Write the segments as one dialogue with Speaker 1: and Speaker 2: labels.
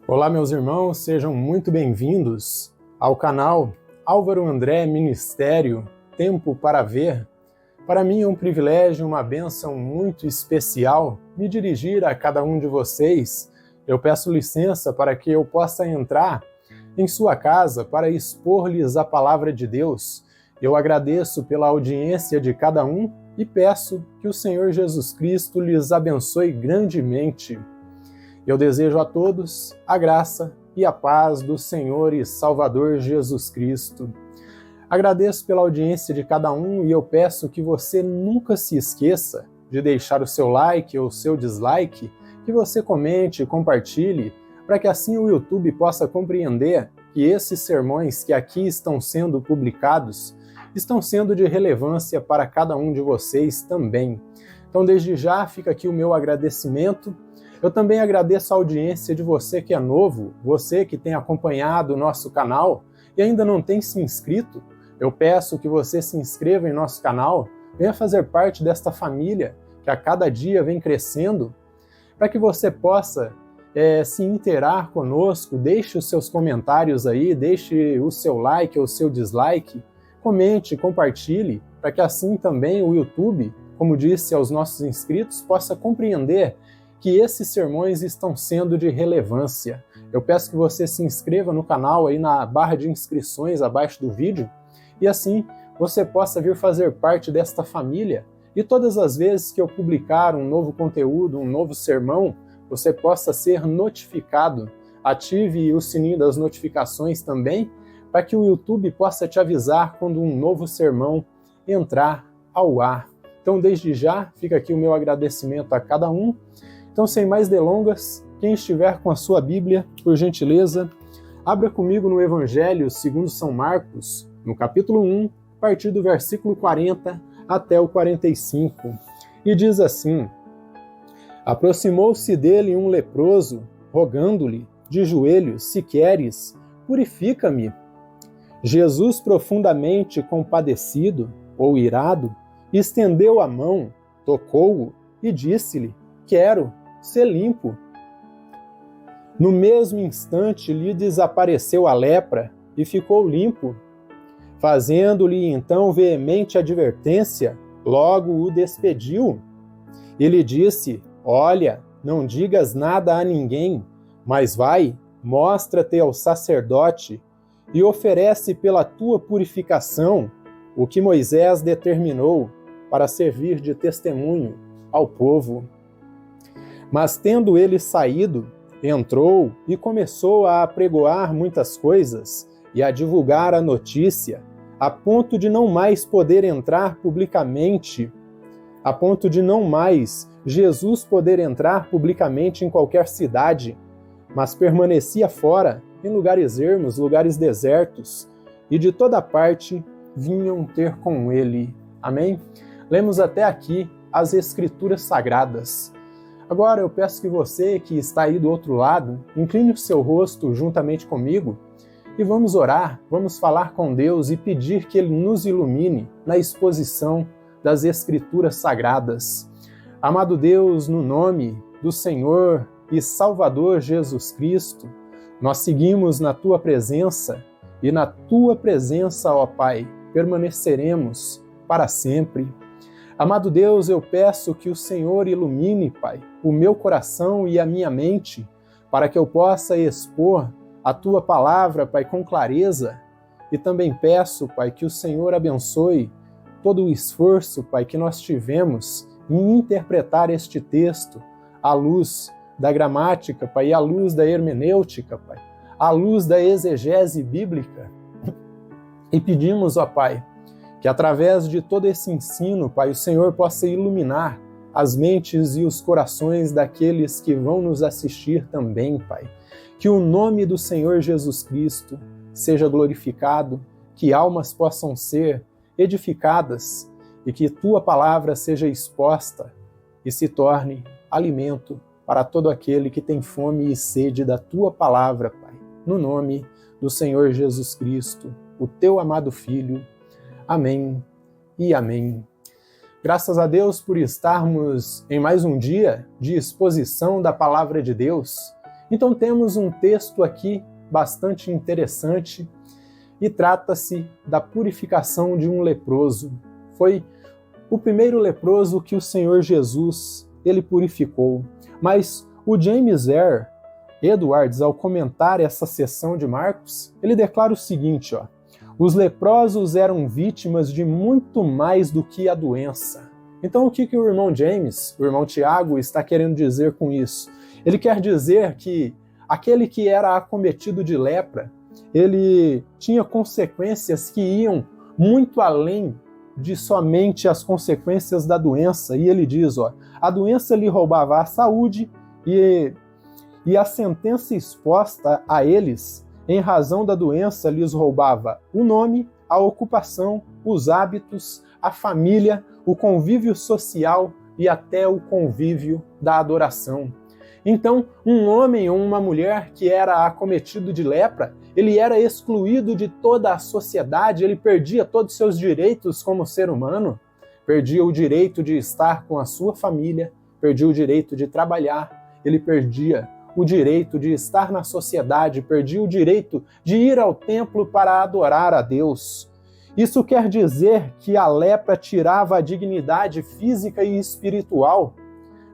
Speaker 1: Olá, meus irmãos, sejam muito bem-vindos ao canal Álvaro André Ministério Tempo para Ver. Para mim é um privilégio, uma bênção muito especial me dirigir a cada um de vocês. Eu peço licença para que eu possa entrar em sua casa para expor-lhes a palavra de Deus. Eu agradeço pela audiência de cada um e peço que o Senhor Jesus Cristo lhes abençoe grandemente. Eu desejo a todos a graça e a paz do Senhor e Salvador Jesus Cristo. Agradeço pela audiência de cada um e eu peço que você nunca se esqueça de deixar o seu like ou o seu dislike, que você comente e compartilhe, para que assim o YouTube possa compreender que esses sermões que aqui estão sendo publicados estão sendo de relevância para cada um de vocês também. Então, desde já, fica aqui o meu agradecimento. Eu também agradeço a audiência de você que é novo, você que tem acompanhado o nosso canal e ainda não tem se inscrito. Eu peço que você se inscreva em nosso canal, venha fazer parte desta família que a cada dia vem crescendo, para que você possa se interar conosco, deixe os seus comentários aí, deixe o seu like ou o seu dislike, comente, compartilhe, para que assim também o YouTube, como disse aos nossos inscritos, possa compreender que esses sermões estão sendo de relevância. Eu peço que você se inscreva no canal aí na barra de inscrições abaixo do vídeo e assim você possa vir fazer parte desta família e todas as vezes que eu publicar um novo conteúdo, um novo sermão, você possa ser notificado. Ative o sininho das notificações também para que o YouTube possa te avisar quando um novo sermão entrar ao ar. Então, desde já, fica aqui o meu agradecimento a cada um. Então, sem mais delongas, quem estiver com a sua Bíblia, por gentileza, abra comigo no Evangelho segundo São Marcos, no capítulo 1, a partir do versículo 40 até o 45. E diz assim: Aproximou-se dele um leproso, rogando-lhe, de joelhos, se queres, purifica-me. Jesus, profundamente compadecido, ou irado, estendeu a mão, tocou-o e disse-lhe: Quero ser limpo. No mesmo instante lhe desapareceu a lepra e ficou limpo. Fazendo-lhe então veemente advertência, logo o despediu. E lhe disse: Olha, não digas nada a ninguém, mas vai, mostra-te ao sacerdote e oferece pela tua purificação o que Moisés determinou para servir de testemunho ao povo. Mas tendo ele saído, entrou e começou a apregoar muitas coisas e a divulgar a notícia, a ponto de não mais poder entrar publicamente, a ponto de não mais Jesus poder entrar publicamente em qualquer cidade, mas permanecia fora, em lugares ermos, lugares desertos, e de toda parte vinham ter com ele. Amém? Lemos até aqui as Escrituras Sagradas. Agora eu peço que você que está aí do outro lado, incline o seu rosto juntamente comigo e vamos orar, vamos falar com Deus e pedir que Ele nos ilumine na exposição das Escrituras Sagradas. Amado Deus, no nome do Senhor e Salvador Jesus Cristo, nós seguimos na Tua presença e na Tua presença, ó Pai, permaneceremos para sempre. Amado Deus, eu peço que o Senhor ilumine, Pai, o meu coração e a minha mente, para que eu possa expor a Tua palavra, Pai, com clareza. E também peço, Pai, que o Senhor abençoe todo o esforço, Pai, que nós tivemos em interpretar este texto à luz da gramática, Pai, e à luz da hermenêutica, Pai, à luz da exegese bíblica. E pedimos, ó Pai, que através de todo esse ensino, Pai, o Senhor possa iluminar as mentes e os corações daqueles que vão nos assistir também, Pai. Que o nome do Senhor Jesus Cristo seja glorificado, que almas possam ser edificadas e que Tua palavra seja exposta e se torne alimento para todo aquele que tem fome e sede da Tua palavra, Pai. No nome do Senhor Jesus Cristo, o Teu amado Filho. Amém e amém. Graças a Deus por estarmos em mais um dia de exposição da Palavra de Deus. Então temos um texto aqui bastante interessante e trata-se da purificação de um leproso. Foi o primeiro leproso que o Senhor Jesus ele purificou. Mas o James R. Edwards, ao comentar essa seção de Marcos, ele declara o seguinte, os leprosos eram vítimas de muito mais do que a doença. Então o que o irmão James, o irmão Tiago, está querendo dizer com isso? Ele quer dizer que aquele que era acometido de lepra, ele tinha consequências que iam muito além de somente as consequências da doença. E ele diz, a doença lhe roubava a saúde e a sentença exposta a eles, em razão da doença, lhes roubava o nome, a ocupação, os hábitos, a família, o convívio social e até o convívio da adoração. Então, um homem ou uma mulher que era acometido de lepra, ele era excluído de toda a sociedade, ele perdia todos os seus direitos como ser humano, perdia o direito de estar com a sua família, perdia o direito de trabalhar, ele perdia o direito de estar na sociedade, perdia o direito de ir ao templo para adorar a Deus. Isso quer dizer que a lepra tirava a dignidade física e espiritual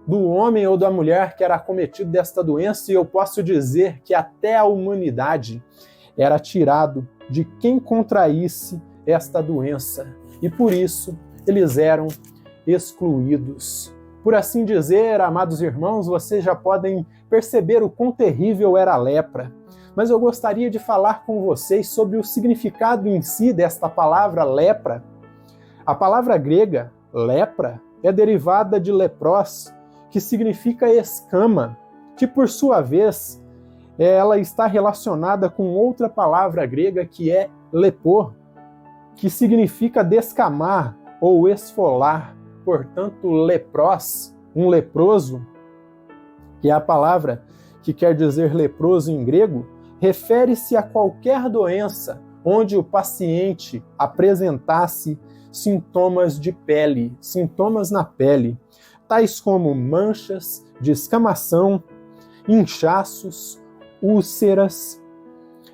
Speaker 1: do homem ou da mulher que era acometido desta doença, e eu posso dizer que até a humanidade era tirado de quem contraísse esta doença, e por isso eles eram excluídos. Por assim dizer, amados irmãos, vocês já podem perceber o quão terrível era a lepra. Mas eu gostaria de falar com vocês sobre o significado em si desta palavra lepra. A palavra grega, lepra, é derivada de lepros, que significa escama, que por sua vez, ela está relacionada com outra palavra grega que é lepor, que significa descamar ou esfolar. Portanto, lepros, um leproso, que é a palavra que quer dizer leproso em grego, refere-se a qualquer doença onde o paciente apresentasse sintomas de pele, sintomas na pele, tais como manchas, descamação, inchaços, úlceras,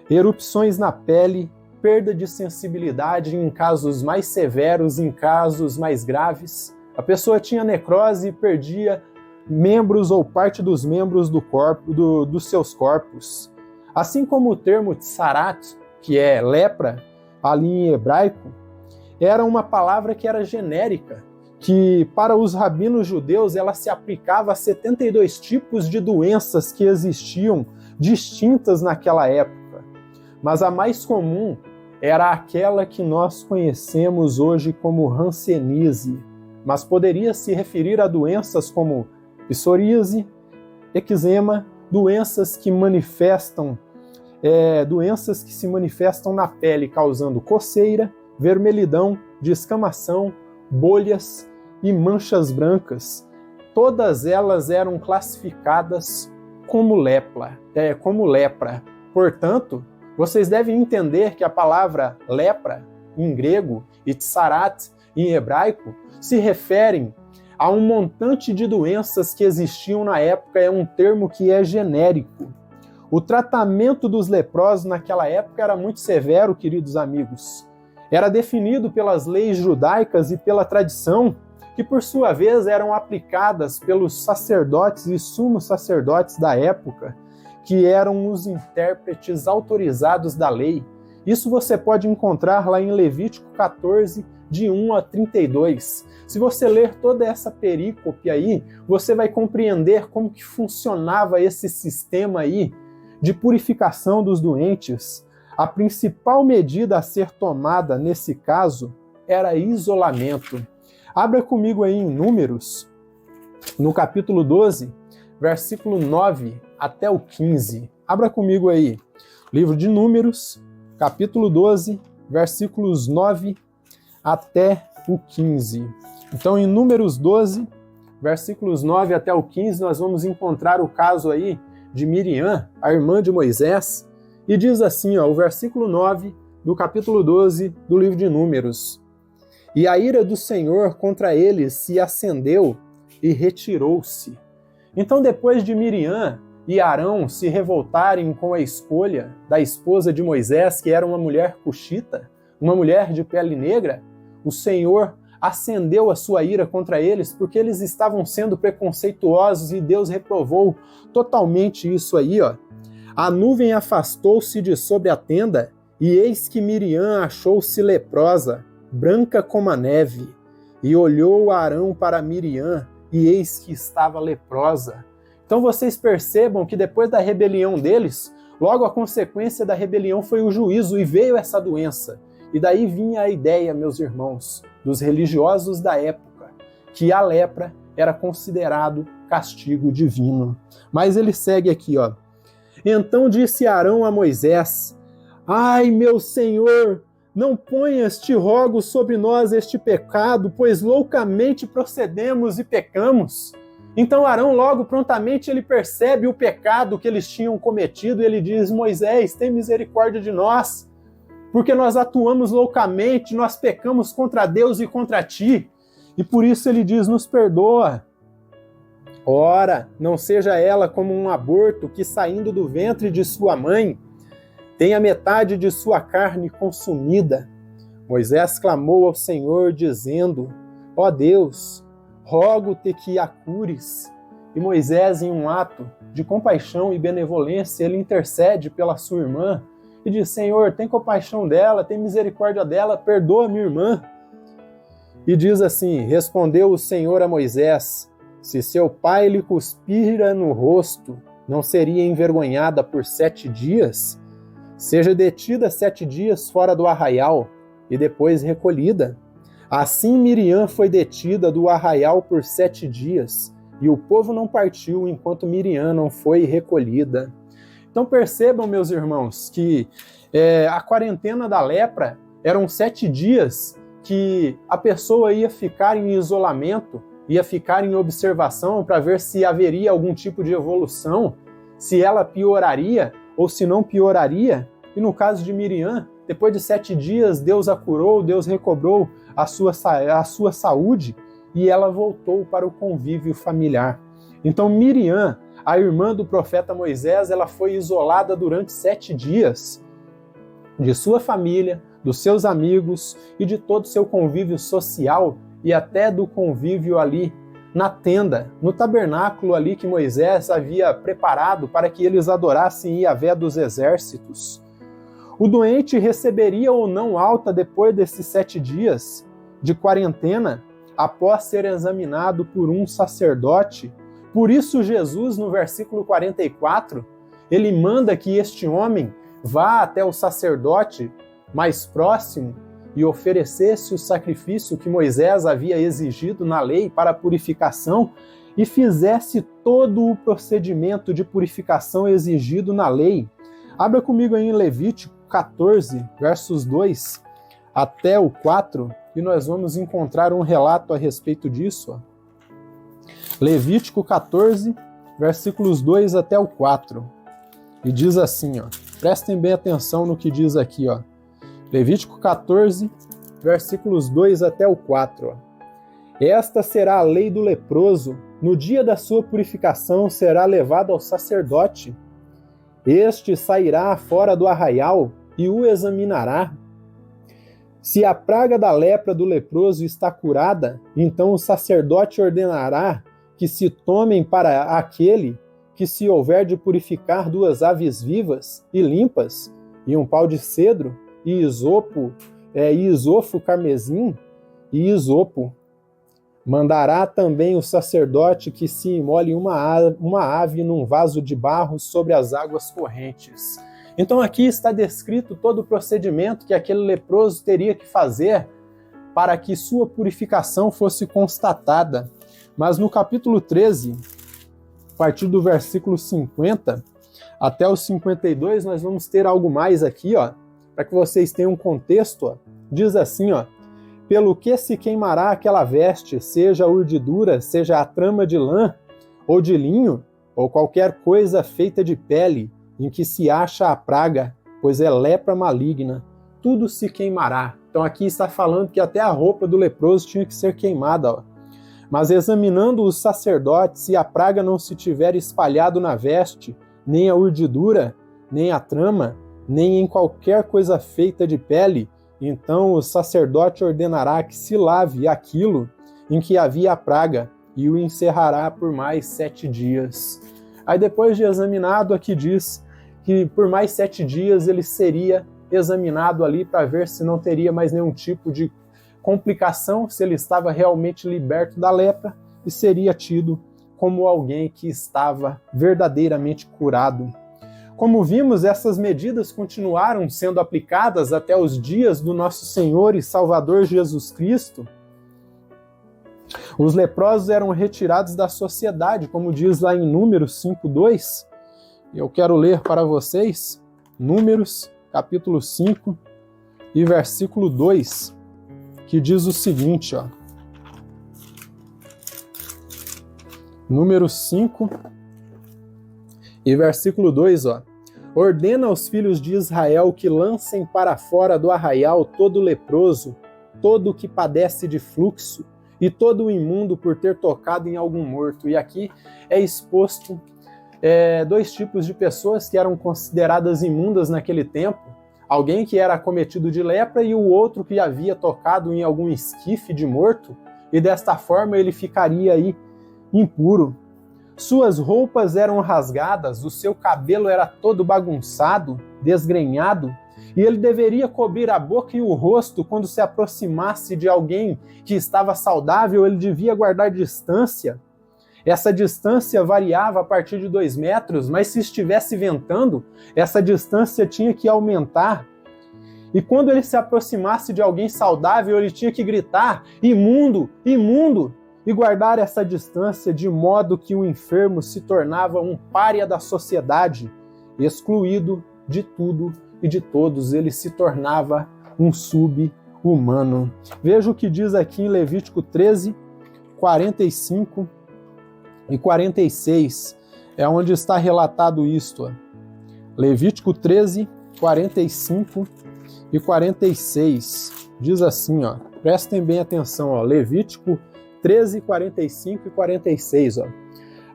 Speaker 1: erupções na pele, perda de sensibilidade em casos mais severos, em casos mais graves. A pessoa tinha necrose e perdia membros ou parte dos membros do corpo, dos seus corpos. Assim como o termo tsarat, que é lepra, ali em hebraico, era uma palavra que era genérica, que para os rabinos judeus ela se aplicava a 72 tipos de doenças que existiam distintas naquela época. Mas a mais comum era aquela que nós conhecemos hoje como hanseníase, mas poderia se referir a doenças como psoríase, eczema, doenças que se manifestam na pele, causando coceira, vermelhidão, descamação, bolhas e manchas brancas. Todas elas eram classificadas como lepra. Portanto, vocês devem entender que a palavra lepra, em grego, e tsarat, em hebraico, se referem a um montante de doenças que existiam na época, é um termo que é genérico. O tratamento dos leprosos naquela época era muito severo, queridos amigos. Era definido pelas leis judaicas e pela tradição, que por sua vez eram aplicadas pelos sacerdotes e sumos sacerdotes da época, que eram os intérpretes autorizados da lei. Isso você pode encontrar lá em Levítico 14, de 1 a 32. Se você ler toda essa perícope aí, você vai compreender como que funcionava esse sistema aí de purificação dos doentes. A principal medida a ser tomada nesse caso era isolamento. Abra comigo aí em Números, no capítulo 12, versículo 9 até o 15. Abra comigo aí, livro de Números, capítulo 12, versículos 9 até o 15. Então, em Números 12, versículos 9 até o 15, nós vamos encontrar o caso aí de Miriam, a irmã de Moisés, e diz assim, o versículo 9 do capítulo 12 do livro de Números: E a ira do Senhor contra eles se acendeu e retirou-se. Então, depois de Miriam e Arão se revoltarem com a escolha da esposa de Moisés, que era uma mulher cuxita, uma mulher de pele negra, o Senhor acendeu a sua ira contra eles porque eles estavam sendo preconceituosos e Deus reprovou totalmente isso aí, ó. A nuvem afastou-se de sobre a tenda e eis que Miriam achou-se leprosa, branca como a neve. E olhou Arão para Miriam e eis que estava leprosa. Então vocês percebam que depois da rebelião deles, logo a consequência da rebelião foi o juízo e veio essa doença. E daí vinha a ideia, meus irmãos, dos religiosos da época, que a lepra era considerado castigo divino. Mas ele segue aqui, ó. Então disse Arão a Moisés: Ai, meu Senhor, não ponhas, te rogo, sobre nós este pecado, pois loucamente procedemos e pecamos. Então Arão logo prontamente ele percebe o pecado que eles tinham cometido e ele diz: Moisés, tem misericórdia de nós, porque nós atuamos loucamente, nós pecamos contra Deus e contra ti. E por isso ele diz: nos perdoa. Ora, não seja ela como um aborto que, saindo do ventre de sua mãe, tenha metade de sua carne consumida. Moisés clamou ao Senhor, dizendo: Ó Deus, rogo-te que a cures. E Moisés, em um ato de compaixão e benevolência, ele intercede pela sua irmã e diz: Senhor, tem compaixão dela, tem misericórdia dela, perdoa minha irmã. E diz assim: respondeu o Senhor a Moisés: se seu pai lhe cuspira no rosto, não seria envergonhada por 7 dias? Seja detida 7 dias fora do arraial e depois recolhida. Assim Miriam foi detida do arraial por 7 dias, e o povo não partiu enquanto Miriam não foi recolhida. Então percebam, meus irmãos, que a quarentena da lepra eram 7 dias que a pessoa ia ficar em isolamento, ia ficar em observação para ver se haveria algum tipo de evolução, se ela pioraria ou se não pioraria. E no caso de Miriam, depois de 7 dias, Deus a curou, Deus recobrou a sua saúde e ela voltou para o convívio familiar. Então Miriam, a irmã do profeta Moisés, ela foi isolada durante 7 dias de sua família, dos seus amigos e de todo o seu convívio social e até do convívio ali na tenda, no tabernáculo ali que Moisés havia preparado para que eles adorassem Yahvé dos exércitos. O doente receberia ou não alta depois desses 7 dias de quarentena, após ser examinado por um sacerdote. Por isso Jesus, no versículo 44, ele manda que este homem vá até o sacerdote mais próximo e oferecesse o sacrifício que Moisés havia exigido na lei para a purificação e fizesse todo o procedimento de purificação exigido na lei. Abra comigo aí em Levítico 14, versos 2 até o 4, e nós vamos encontrar um relato a respeito disso. Levítico 14, versículos 2 até o 4. E diz assim, ó, prestem bem atenção no que diz aqui, ó. Levítico 14, versículos 2 até o 4. Ó. Esta será a lei do leproso. No dia da sua purificação será levado ao sacerdote. Este sairá fora do arraial e o examinará. Se a praga da lepra do leproso está curada, então o sacerdote ordenará que se tomem para aquele que se houver de purificar 2 aves vivas e limpas, e um pau de cedro, e isofo carmesim e isopo. Mandará também o sacerdote que se imole uma ave num vaso de barro sobre as águas correntes. Então aqui está descrito todo o procedimento que aquele leproso teria que fazer para que sua purificação fosse constatada. Mas no capítulo 13, a partir do versículo 50 até o 52, nós vamos ter algo mais aqui, ó, para que vocês tenham um contexto. Ó. Diz assim, ó, pelo que se queimará aquela veste, seja a urdidura, seja a trama de lã ou de linho, ou qualquer coisa feita de pele, em que se acha a praga, pois é lepra maligna, tudo se queimará. Então aqui está falando que até a roupa do leproso tinha que ser queimada. Ó. Mas examinando os sacerdotes, se a praga não se tiver espalhado na veste, nem a urdidura, nem a trama, nem em qualquer coisa feita de pele, então o sacerdote ordenará que se lave aquilo em que havia a praga, e o encerrará por mais 7 dias. Aí depois de examinado, aqui diz que por mais 7 dias ele seria examinado ali para ver se não teria mais nenhum tipo de complicação, se ele estava realmente liberto da lepra e seria tido como alguém que estava verdadeiramente curado. Como vimos, essas medidas continuaram sendo aplicadas até os dias do nosso Senhor e Salvador Jesus Cristo. Os leprosos eram retirados da sociedade, como diz lá em Números 5:2. Eu quero ler para vocês Números, capítulo 5 e versículo 2, que diz o seguinte, ó. Números 5 e versículo 2, ó. Ordena aos filhos de Israel que lancem para fora do arraial todo leproso, todo que padece de fluxo, e todo o imundo por ter tocado em algum morto. E aqui é exposto 2 tipos de pessoas que eram consideradas imundas naquele tempo. Alguém que era acometido de lepra e o outro que havia tocado em algum esquife de morto, e desta forma ele ficaria aí impuro. Suas roupas eram rasgadas, o seu cabelo era todo bagunçado, desgrenhado, e ele deveria cobrir a boca e o rosto quando se aproximasse de alguém que estava saudável, ele devia guardar distância. Essa distância variava a partir de 2 metros, mas se estivesse ventando, essa distância tinha que aumentar. E quando ele se aproximasse de alguém saudável, ele tinha que gritar, imundo, imundo, e guardar essa distância de modo que o enfermo se tornava um pária da sociedade, excluído de tudo e de todos, ele se tornava um sub-humano. Veja o que diz aqui em Levítico 13, 45 e 46, é onde está relatado isto. Ó. Levítico 13, 45 e 46, diz assim, ó, prestem bem atenção, ó, Levítico 13, 45 e 46, ó.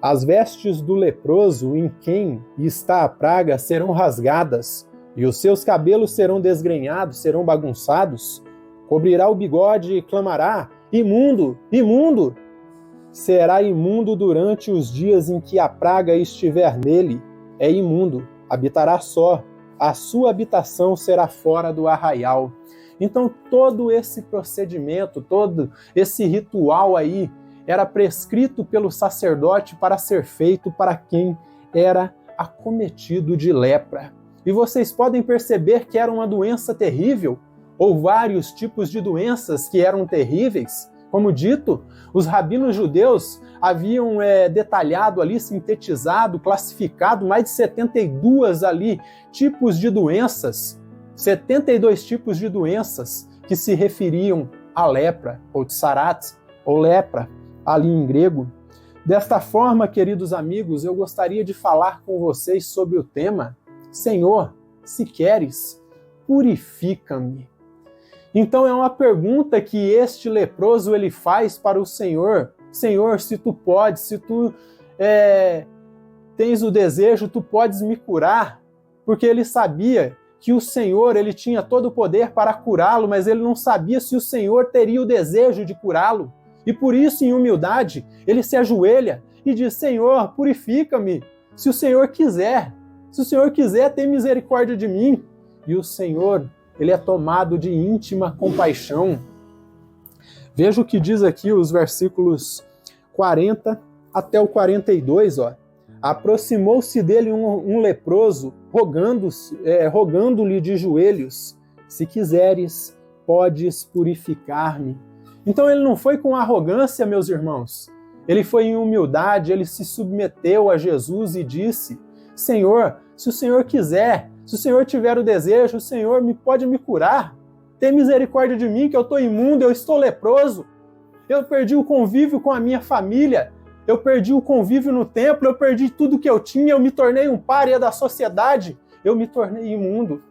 Speaker 1: As vestes do leproso em quem está a praga serão rasgadas, e os seus cabelos serão desgrenhados, serão bagunçados. Cobrirá o bigode e clamará, imundo, imundo! Será imundo durante os dias em que a praga estiver nele. É imundo, habitará só. A sua habitação será fora do arraial. Então todo esse procedimento, todo esse ritual aí, era prescrito pelo sacerdote para ser feito para quem era acometido de lepra. E vocês podem perceber que era uma doença terrível, ou vários tipos de doenças que eram terríveis. Como dito, os rabinos judeus haviam detalhado ali, sintetizado, classificado mais de 72 ali tipos de doenças, 72 tipos de doenças que se referiam à lepra, ou tsarat, ou lepra, ali em grego. Desta forma, queridos amigos, eu gostaria de falar com vocês sobre o tema Senhor, se queres, purifica-me. Então é uma pergunta que este leproso ele faz para o Senhor. Senhor, se tu podes, se tu tens o desejo, tu podes me curar. Porque ele sabia que o Senhor ele tinha todo o poder para curá-lo, mas ele não sabia se o Senhor teria o desejo de curá-lo. E por isso, em humildade, ele se ajoelha e diz, Senhor, purifica-me, se o Senhor quiser. Se o Senhor quiser, tem misericórdia de mim. E o Senhor, ele é tomado de íntima compaixão. Veja o que diz aqui os versículos 40 até o 42, ó. Aproximou-se dele um leproso, rogando-lhe de joelhos, se quiseres, podes purificar-me. Então ele não foi com arrogância, meus irmãos. Ele foi em humildade, ele se submeteu a Jesus e disse, Senhor, se o Senhor quiser, se o Senhor tiver o desejo, o Senhor pode me curar. Tem misericórdia de mim, que eu estou imundo, eu estou leproso. Eu perdi o convívio com a minha família. Eu perdi o convívio no templo, eu perdi tudo que eu tinha, eu me tornei um pária da sociedade. Eu me tornei imundo.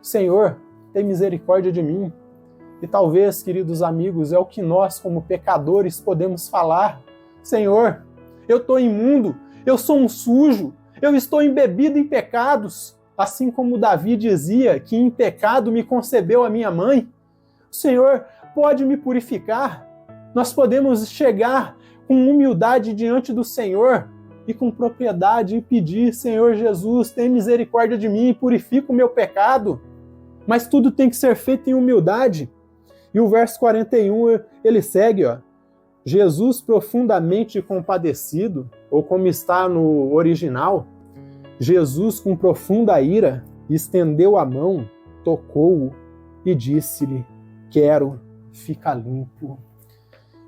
Speaker 1: Senhor, tem misericórdia de mim. E talvez, queridos amigos, é o que nós, como pecadores, podemos falar. Senhor, eu estou imundo, eu sou um sujo, eu estou embebido em pecados, assim como Davi dizia que em pecado me concebeu a minha mãe. O Senhor pode me purificar. Nós podemos chegar com humildade diante do Senhor e com propriedade e pedir: Senhor Jesus, tem misericórdia de mim e purifica o meu pecado. Mas tudo tem que ser feito em humildade. E o verso 41, ele segue, Jesus profundamente compadecido, ou como está no original, Jesus com profunda ira estendeu a mão, tocou-o e disse-lhe: quero, fica limpo.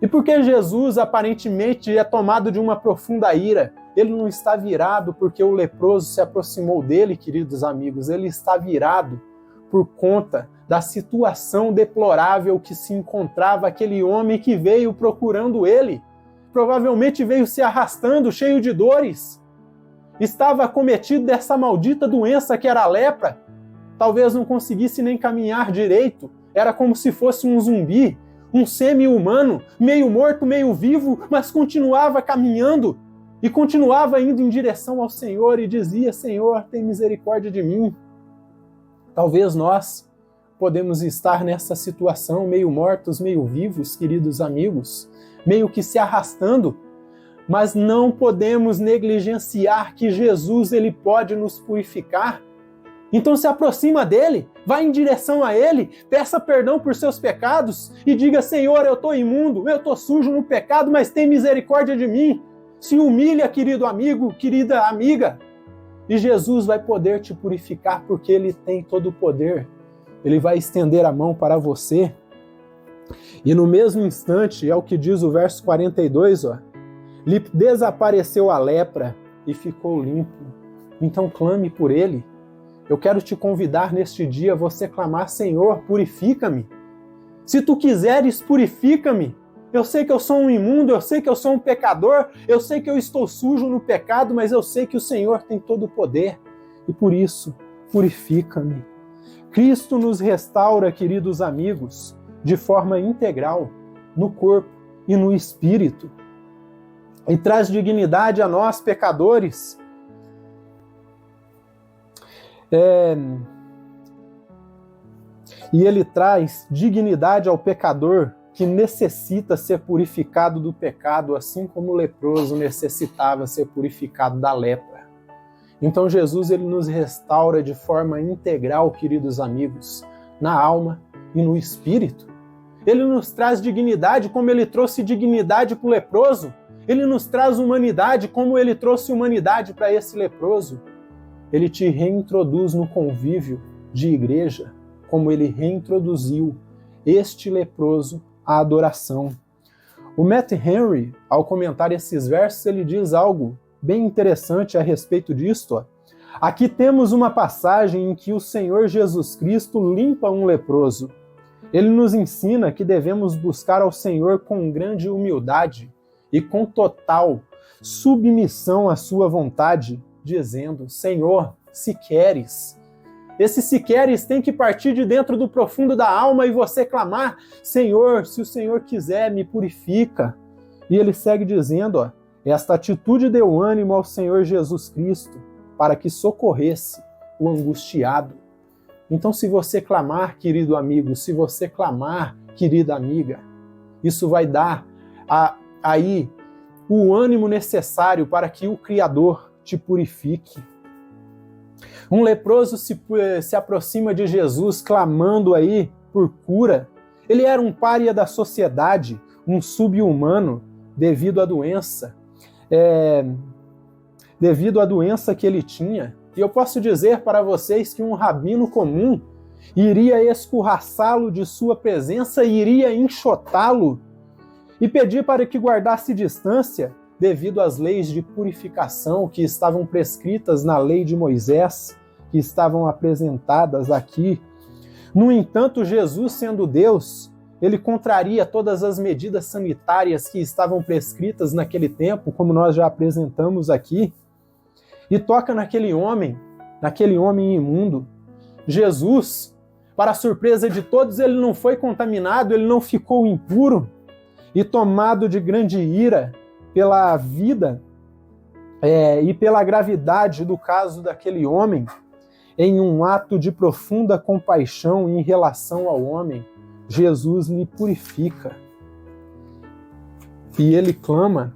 Speaker 1: E porque Jesus aparentemente é tomado de uma profunda ira, ele não está virado porque o leproso se aproximou dele, queridos amigos, ele está virado por conta da situação deplorável que se encontrava aquele homem que veio procurando ele. Provavelmente veio se arrastando, cheio de dores. Estava acometido dessa maldita doença que era a lepra. Talvez não conseguisse nem caminhar direito. Era como se fosse um zumbi, um semi-humano, meio morto, meio vivo, mas continuava caminhando e continuava indo em direção ao Senhor e dizia: Senhor, tem misericórdia de mim. Talvez nós podemos estar nessa situação, meio mortos, meio vivos, queridos amigos, meio que se arrastando, mas não podemos negligenciar que Jesus, ele pode nos purificar. Então se aproxima dele, vai em direção a ele, peça perdão por seus pecados e diga: Senhor, eu estou imundo, eu estou sujo no pecado, mas tem misericórdia de mim. Se humilha, querido amigo, querida amiga, e Jesus vai poder te purificar porque ele tem todo o poder. Ele vai estender a mão para você. E no mesmo instante, é o que diz o verso 42, lhe desapareceu a lepra e ficou limpo. Então clame por ele. Eu quero te convidar neste dia a você clamar: Senhor, purifica-me. Se tu quiseres, purifica-me. Eu sei que eu sou um imundo, eu sei que eu sou um pecador, eu sei que eu estou sujo no pecado, mas eu sei que o Senhor tem todo o poder. E por isso, purifica-me. Cristo nos restaura, queridos amigos, de forma integral, no corpo e no espírito. E traz dignidade a nós, pecadores. E ele traz dignidade ao pecador que necessita ser purificado do pecado, assim como o leproso necessitava ser purificado da lepra. Então Jesus, ele nos restaura de forma integral, queridos amigos, na alma e no espírito. Ele nos traz dignidade como ele trouxe dignidade para o leproso. Ele nos traz humanidade como ele trouxe humanidade para esse leproso. Ele te reintroduz no convívio de igreja, como ele reintroduziu este leproso à adoração. O Matt Henry, ao comentar esses versos, ele diz algo bem interessante a respeito disto. Aqui temos uma passagem em que o Senhor Jesus Cristo limpa um leproso. Ele nos ensina que devemos buscar ao Senhor com grande humildade e com total submissão à sua vontade, dizendo: Senhor, se queres. Esse se queres tem que partir de dentro do profundo da alma e você clamar: Senhor, se o Senhor quiser, me purifica. E ele segue dizendo, esta atitude deu ânimo ao Senhor Jesus Cristo para que socorresse o angustiado. Então, se você clamar, querido amigo, se você clamar, querida amiga, isso vai dar aí o ânimo necessário para que o Criador te purifique. Um leproso se aproxima de Jesus clamando aí por cura. Ele era um pária da sociedade, um sub-humano devido à doença. Devido à doença que ele tinha. E eu posso dizer para vocês que um rabino comum iria escorraçá-lo de sua presença, iria enxotá-lo e pedir para que guardasse distância devido às leis de purificação que estavam prescritas na lei de Moisés, que estavam apresentadas aqui. No entanto, Jesus, sendo Deus, ele contraria todas as medidas sanitárias que estavam prescritas naquele tempo, como nós já apresentamos aqui, e toca naquele homem imundo. Jesus, para a surpresa de todos, ele não foi contaminado, ele não ficou impuro. E tomado de grande ira pela vida e pela gravidade do caso daquele homem, em um ato de profunda compaixão em relação ao homem, Jesus lhe purifica. E ele clama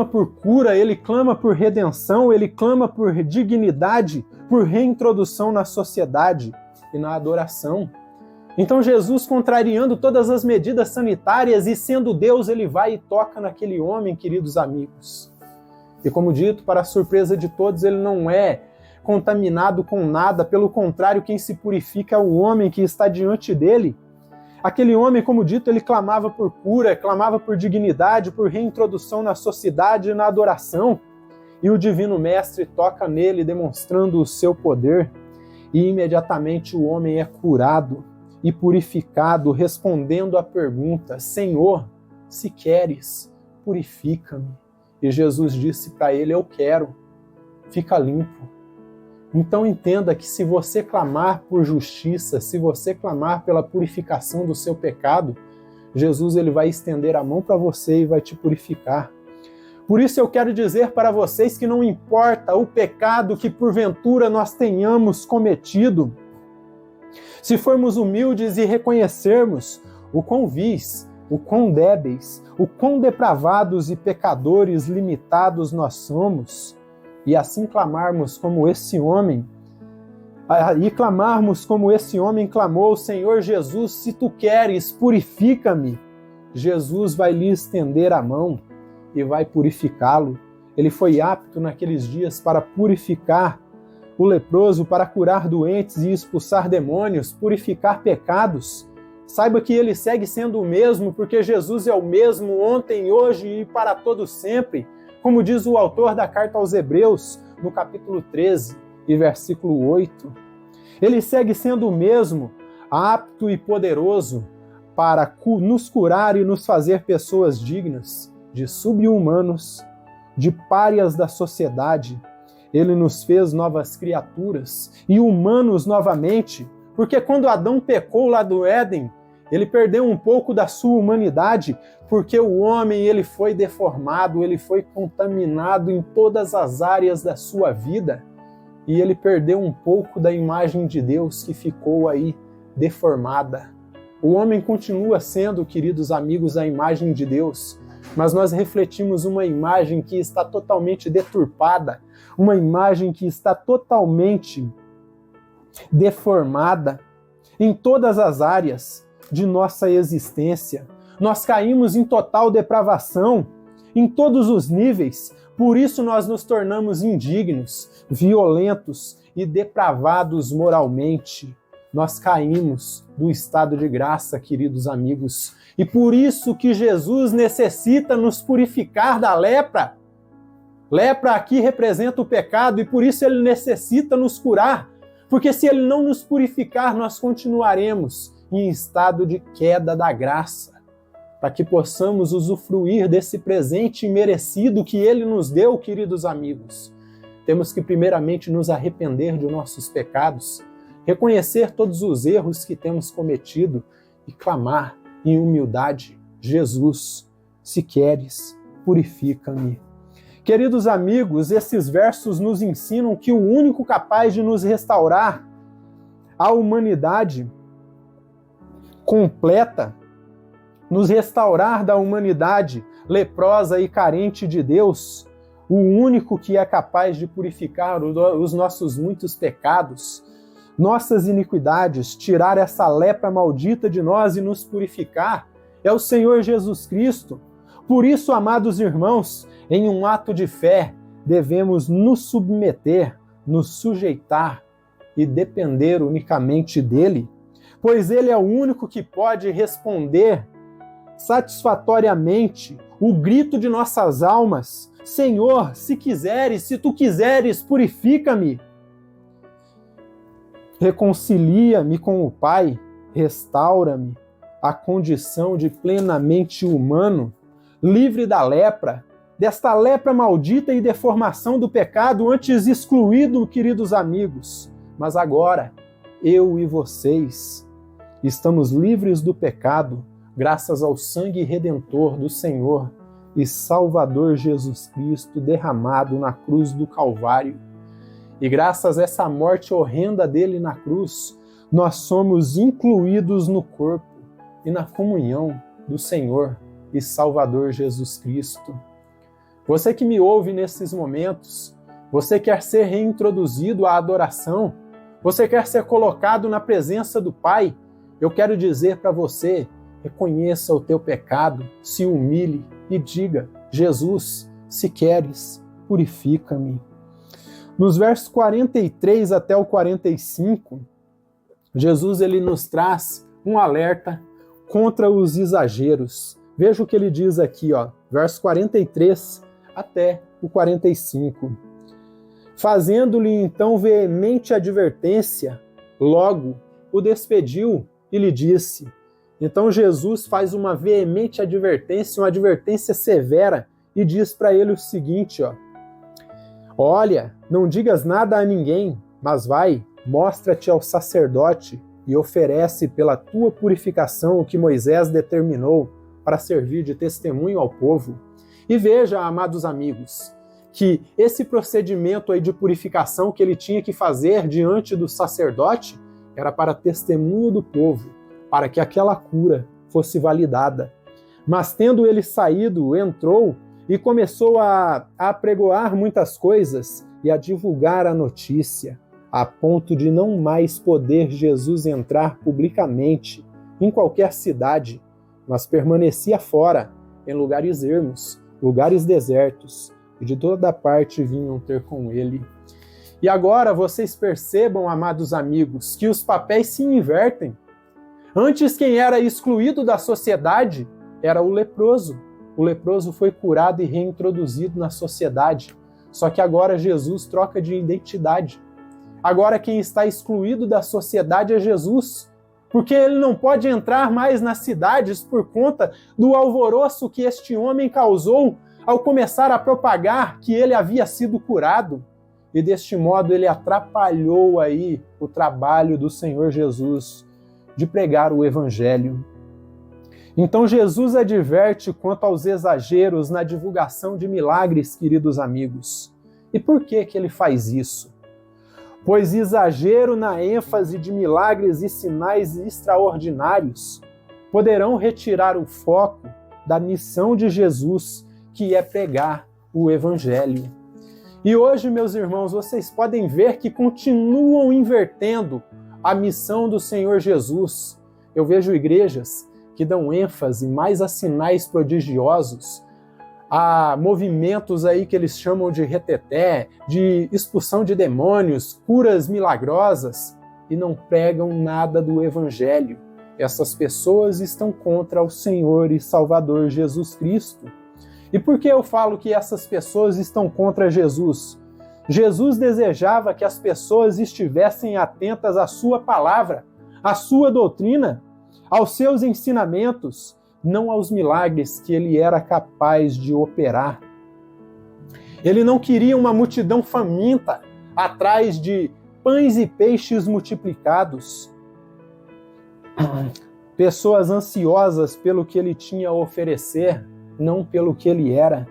Speaker 1: por cura, ele clama por redenção, ele clama por dignidade, por reintrodução na sociedade e na adoração. Então Jesus, contrariando todas as medidas sanitárias e sendo Deus, ele vai e toca naquele homem, queridos amigos. E como dito, para a surpresa de todos, ele não é contaminado com nada, pelo contrário, quem se purifica é o homem que está diante dele. Aquele homem, como dito, ele clamava por cura, clamava por dignidade, por reintrodução na sociedade e na adoração. E o Divino Mestre toca nele, demonstrando o seu poder, e imediatamente o homem é curado e purificado, respondendo à pergunta: Senhor, se queres, purifica-me. E Jesus disse para ele: eu quero, fica limpo. Então entenda que se você clamar por justiça, se você clamar pela purificação do seu pecado, Jesus ele vai estender a mão para você e vai te purificar. Por isso eu quero dizer para vocês que não importa o pecado que porventura nós tenhamos cometido, se formos humildes e reconhecermos o quão vis, o quão débeis, o quão depravados e pecadores limitados nós somos, e assim clamarmos como esse homem, clamou: Senhor Jesus, se tu queres, purifica-me. Jesus vai lhe estender a mão e vai purificá-lo. Ele foi apto naqueles dias para purificar o leproso, para curar doentes e expulsar demônios, purificar pecados. Saiba que ele segue sendo o mesmo, porque Jesus é o mesmo ontem, hoje e para todo sempre. Como diz o autor da carta aos Hebreus, no capítulo 13 e versículo 8. Ele segue sendo o mesmo, apto e poderoso para nos curar e nos fazer pessoas dignas, de sub-humanos, de párias da sociedade. Ele nos fez novas criaturas e humanos novamente, porque quando Adão pecou lá do Éden, ele perdeu um pouco da sua humanidade, porque o homem ele foi deformado, ele foi contaminado em todas as áreas da sua vida, e ele perdeu um pouco da imagem de Deus que ficou aí deformada. O homem continua sendo, queridos amigos, a imagem de Deus, mas nós refletimos uma imagem que está totalmente deturpada, uma imagem que está totalmente deformada em todas as áreas de nossa existência. Nós caímos em total depravação, em todos os níveis, por isso nós nos tornamos indignos, violentos e depravados moralmente. Nós caímos do estado de graça, queridos amigos, e por isso que Jesus necessita nos purificar da lepra. Lepra aqui representa o pecado e por isso ele necessita nos curar, porque se ele não nos purificar, nós continuaremos em estado de queda da graça, para que possamos usufruir desse presente merecido que ele nos deu, queridos amigos. Temos que primeiramente nos arrepender de nossos pecados, reconhecer todos os erros que temos cometido e clamar em humildade: Jesus, se queres, purifica-me. Queridos amigos, esses versos nos ensinam que o único capaz de nos restaurar a humanidade completa, nos restaurar da humanidade leprosa e carente de Deus, o único que é capaz de purificar os nossos muitos pecados, nossas iniquidades, tirar essa lepra maldita de nós e nos purificar, é o Senhor Jesus Cristo. Por isso, amados irmãos, em um ato de fé, devemos nos submeter, nos sujeitar e depender unicamente dele, pois ele é o único que pode responder satisfatoriamente o grito de nossas almas: Senhor, se quiseres, se tu quiseres, purifica-me. Reconcilia-me com o Pai, restaura-me à condição de plenamente humano, livre da lepra, desta lepra maldita e deformação do pecado, antes excluído, queridos amigos. Mas agora, eu e vocês estamos livres do pecado graças ao sangue redentor do Senhor e Salvador Jesus Cristo derramado na cruz do Calvário. E graças a essa morte horrenda dele na cruz, nós somos incluídos no corpo e na comunhão do Senhor e Salvador Jesus Cristo. Você que me ouve nesses momentos, você quer ser reintroduzido à adoração, você quer ser colocado na presença do Pai, eu quero dizer para você, reconheça o teu pecado, se humilhe e diga: Jesus, se queres, purifica-me. Nos versos 43 até o 45, Jesus ele nos traz um alerta contra os exageros. Veja o que ele diz aqui, versos 43 até o 45. Fazendo-lhe então veemente advertência, logo o despediu e lhe disse. Então Jesus faz uma veemente advertência, uma advertência severa, e diz para ele o seguinte, olha, não digas nada a ninguém, mas vai, mostra-te ao sacerdote e oferece pela tua purificação o que Moisés determinou para servir de testemunho ao povo. E veja, amados amigos, que esse procedimento aí de purificação que ele tinha que fazer diante do sacerdote era para testemunho do povo, para que aquela cura fosse validada. Mas tendo ele saído, entrou e começou a apregoar muitas coisas e a divulgar a notícia, a ponto de não mais poder Jesus entrar publicamente em qualquer cidade, mas permanecia fora, em lugares ermos, lugares desertos, e de toda parte vinham ter com ele. E agora vocês percebam, amados amigos, que os papéis se invertem. Antes, quem era excluído da sociedade era o leproso. O leproso foi curado e reintroduzido na sociedade. Só que agora Jesus troca de identidade. Agora quem está excluído da sociedade é Jesus, porque ele não pode entrar mais nas cidades por conta do alvoroço que este homem causou ao começar a propagar que ele havia sido curado. E deste modo ele atrapalhou aí o trabalho do Senhor Jesus de pregar o Evangelho. Então Jesus adverte quanto aos exageros na divulgação de milagres, queridos amigos. E por que ele faz isso? Pois exagero na ênfase de milagres e sinais extraordinários poderão retirar o foco da missão de Jesus, que é pregar o Evangelho. E hoje, meus irmãos, vocês podem ver que continuam invertendo a missão do Senhor Jesus. Eu vejo igrejas que dão ênfase mais a sinais prodigiosos, a movimentos aí que eles chamam de reteté, de expulsão de demônios, curas milagrosas, e não pregam nada do Evangelho. Essas pessoas estão contra o Senhor e Salvador Jesus Cristo. E por que eu falo que essas pessoas estão contra Jesus? Jesus desejava que as pessoas estivessem atentas à sua palavra, à sua doutrina, aos seus ensinamentos, não aos milagres que ele era capaz de operar. Ele não queria uma multidão faminta atrás de pães e peixes multiplicados. Pessoas ansiosas pelo que ele tinha a oferecer, não pelo que ele era.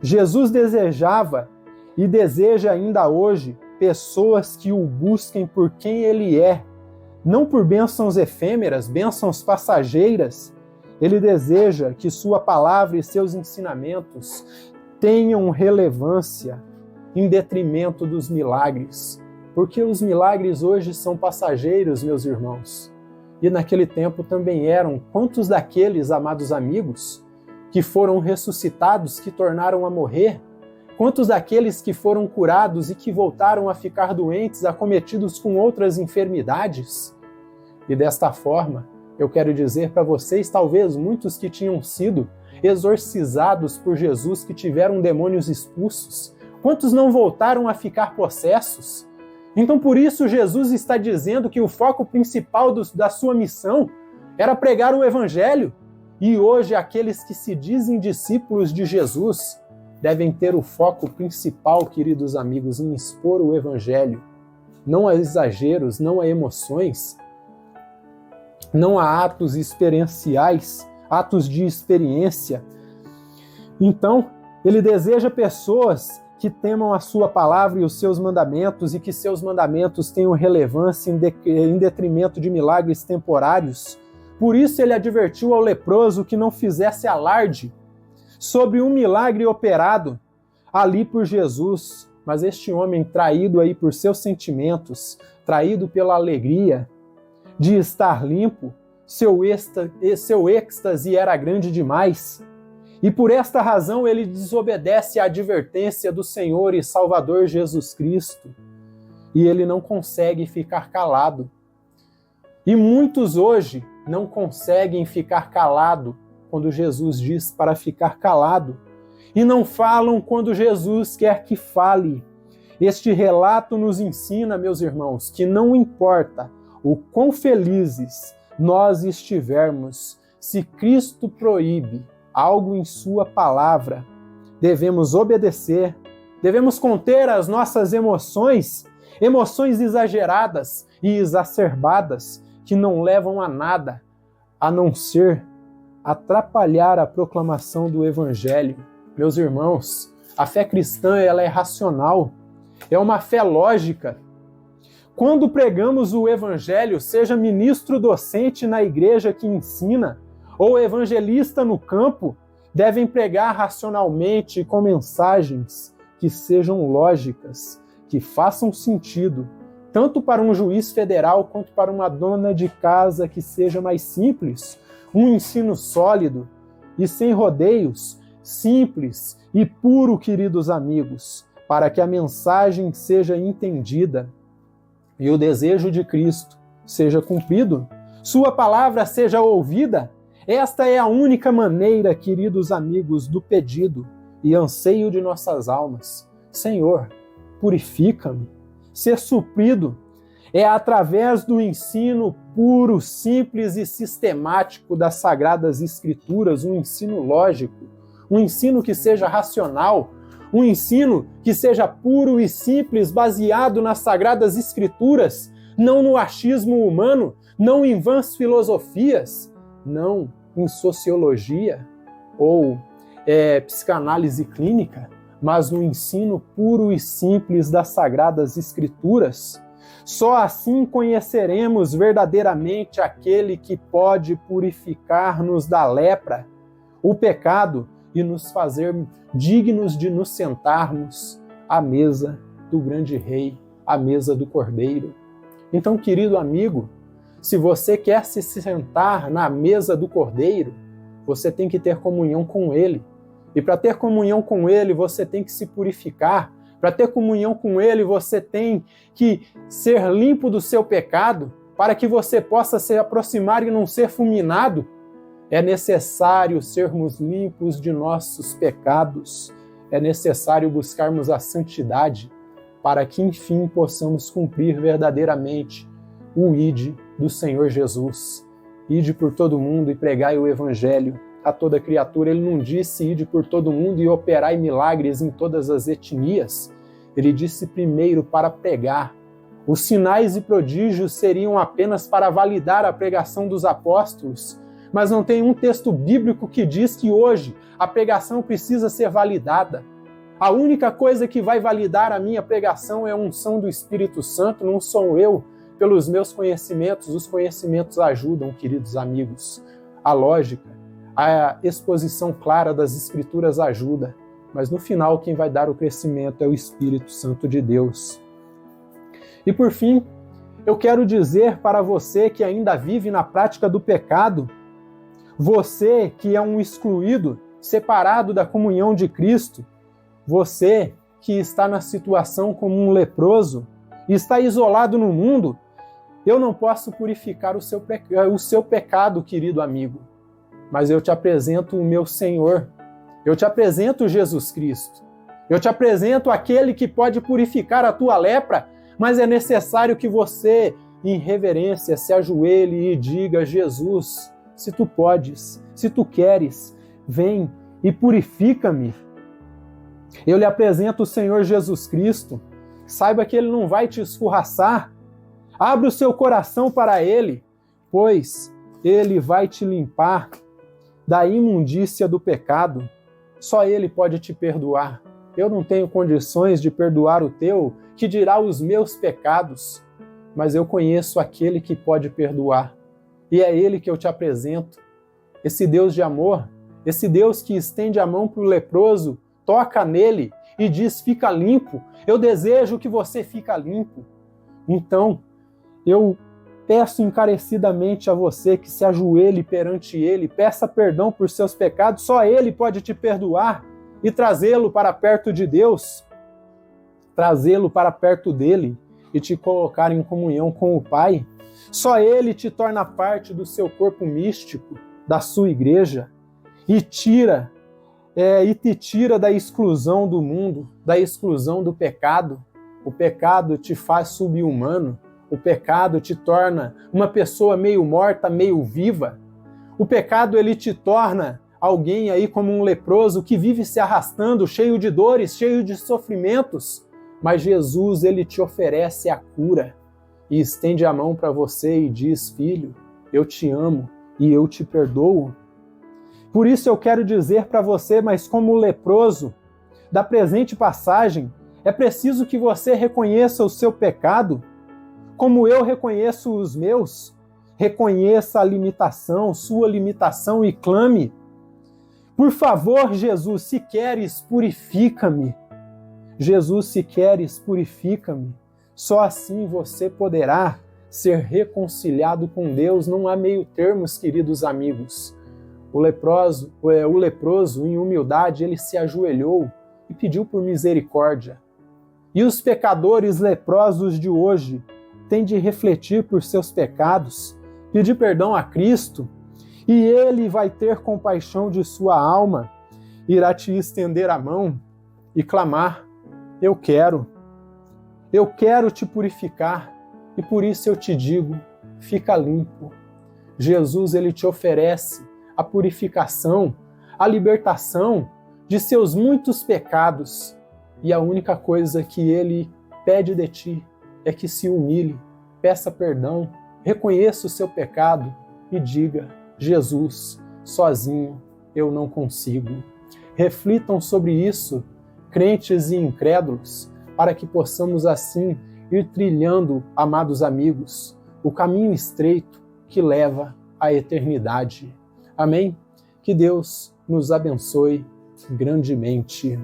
Speaker 1: Jesus desejava e deseja ainda hoje pessoas que o busquem por quem ele é, não por bênçãos efêmeras, bênçãos passageiras. Ele deseja que sua palavra e seus ensinamentos tenham relevância em detrimento dos milagres, porque os milagres hoje são passageiros, meus irmãos. E naquele tempo também eram. Quantos daqueles, amados amigos, que foram ressuscitados, que tornaram a morrer? Quantos daqueles que foram curados e que voltaram a ficar doentes, acometidos com outras enfermidades? E desta forma, eu quero dizer para vocês, talvez muitos que tinham sido exorcizados por Jesus, que tiveram demônios expulsos, quantos não voltaram a ficar possessos? Então por isso Jesus está dizendo que o foco principal da sua missão era pregar o Evangelho. E hoje aqueles que se dizem discípulos de Jesus devem ter o foco principal, queridos amigos, em expor o Evangelho. não a exageros, não a emoções, não a atos experienciais, atos de experiência. Então, ele deseja pessoas que temam a sua palavra e os seus mandamentos e que seus mandamentos tenham relevância em detrimento de milagres temporários. Por isso ele advertiu ao leproso que não fizesse alarde sobre um milagre operado ali por Jesus. Mas este homem, traído aí por seus sentimentos, traído pela alegria de estar limpo, seu êxtase era grande demais. E por esta razão ele desobedece à advertência do Senhor e Salvador Jesus Cristo. E ele não consegue ficar calado. E muitos hoje não conseguem ficar calado quando Jesus diz para ficar calado. E não falam quando Jesus quer que fale. Este relato nos ensina, meus irmãos, que não importa o quão felizes nós estivermos, se Cristo proíbe algo em sua palavra, devemos obedecer, devemos conter as nossas emoções exageradas e exacerbadas que não levam a nada, a não ser atrapalhar a proclamação do Evangelho. Meus irmãos, a fé cristã ela é racional, é uma fé lógica. Quando pregamos o Evangelho, seja ministro docente na igreja que ensina, ou evangelista no campo, devem pregar racionalmente com mensagens que sejam lógicas, que façam sentido, tanto para um juiz federal quanto para uma dona de casa que seja mais simples, um ensino sólido e sem rodeios, simples e puro, queridos amigos, para que a mensagem seja entendida e o desejo de Cristo seja cumprido, sua palavra seja ouvida. Esta é a única maneira, queridos amigos, do pedido e anseio de nossas almas. Senhor, purifica-me. Ser suprido é através do ensino puro, simples e sistemático das Sagradas Escrituras, um ensino lógico, um ensino que seja racional, um ensino que seja puro e simples, baseado nas Sagradas Escrituras, não no achismo humano, não em vãs filosofias, não em sociologia ou psicanálise clínica, mas no ensino puro e simples das Sagradas Escrituras. Só assim conheceremos verdadeiramente aquele que pode purificar-nos da lepra, o pecado, e nos fazer dignos de nos sentarmos à mesa do grande Rei, à mesa do Cordeiro. Então, querido amigo, se você quer se sentar na mesa do Cordeiro, você tem que ter comunhão com Ele. E para ter comunhão com Ele, você tem que se purificar. Para ter comunhão com Ele, você tem que ser limpo do seu pecado, para que você possa se aproximar e não ser fulminado. É necessário sermos limpos de nossos pecados. É necessário buscarmos a santidade, para que, enfim, possamos cumprir verdadeiramente o ide do Senhor Jesus. Ide por todo mundo e pregai o Evangelho a toda criatura. Ele não disse ide por todo mundo e operai milagres em todas as etnias. Ele disse primeiro para pregar. Os sinais e prodígios seriam apenas para validar a pregação dos apóstolos, mas não tem um texto bíblico que diz que hoje a pregação precisa ser validada. A única coisa que vai validar a minha pregação é a unção do Espírito Santo, não sou eu, pelos meus conhecimentos. Os conhecimentos ajudam, queridos amigos. A lógica, a exposição clara das Escrituras ajuda, mas no final quem vai dar o crescimento é o Espírito Santo de Deus. E por fim, eu quero dizer para você que ainda vive na prática do pecado, você que é um excluído, separado da comunhão de Cristo, você que está na situação como um leproso e está isolado no mundo, eu não posso purificar o seu pecado, querido amigo, mas eu te apresento o meu Senhor, eu te apresento Jesus Cristo, eu te apresento aquele que pode purificar a tua lepra, mas é necessário que você, em reverência, se ajoelhe e diga: Jesus, se tu podes, se tu queres, vem e purifica-me. Eu lhe apresento o Senhor Jesus Cristo. Saiba que Ele não vai te escorraçar. Abra o seu coração para Ele, pois Ele vai te limpar da imundícia do pecado. Só Ele pode te perdoar. Eu não tenho condições de perdoar o teu, que dirá os meus pecados, mas eu conheço aquele que pode perdoar. E é Ele que eu te apresento. Esse Deus de amor, esse Deus que estende a mão para o leproso, toca nele e diz, fica limpo. Eu desejo que você fique limpo. Então, eu peço encarecidamente a você que se ajoelhe perante Ele, peça perdão por seus pecados, só Ele pode te perdoar e trazê-lo para perto de Deus, trazê-lo para perto dele e te colocar em comunhão com o Pai. Só Ele te torna parte do seu corpo místico, da sua igreja, e te tira da exclusão do mundo, da exclusão do pecado. O pecado te faz sub-humano, o pecado te torna uma pessoa meio morta, meio viva. O pecado, ele te torna alguém aí como um leproso que vive se arrastando, cheio de dores, cheio de sofrimentos. Mas Jesus, ele te oferece a cura e estende a mão para você e diz, filho, eu te amo e eu te perdoo. Por isso eu quero dizer para você, mas como leproso da presente passagem, é preciso que você reconheça o seu pecado, como eu reconheço os meus. Reconheça a limitação, sua limitação e clame, por favor, Jesus, se queres, purifica-me. Jesus, se queres, purifica-me. Só assim você poderá ser reconciliado com Deus. Não há meio termos, queridos amigos. O leproso, em humildade, ele se ajoelhou e pediu por misericórdia. E os pecadores leprosos de hoje têm de refletir por seus pecados, pedir perdão a Cristo, e Ele vai ter compaixão de sua alma, irá te estender a mão e clamar, eu quero te purificar, e por isso eu te digo, fica limpo. Jesus, ele te oferece a purificação, a libertação de seus muitos pecados, e a única coisa que ele pede de ti é que se humilhe, peça perdão, reconheça o seu pecado e diga, Jesus, sozinho eu não consigo. Reflitam sobre isso, crentes e incrédulos, para que possamos assim ir trilhando, amados amigos, o caminho estreito que leva à eternidade. Amém? Que Deus nos abençoe grandemente.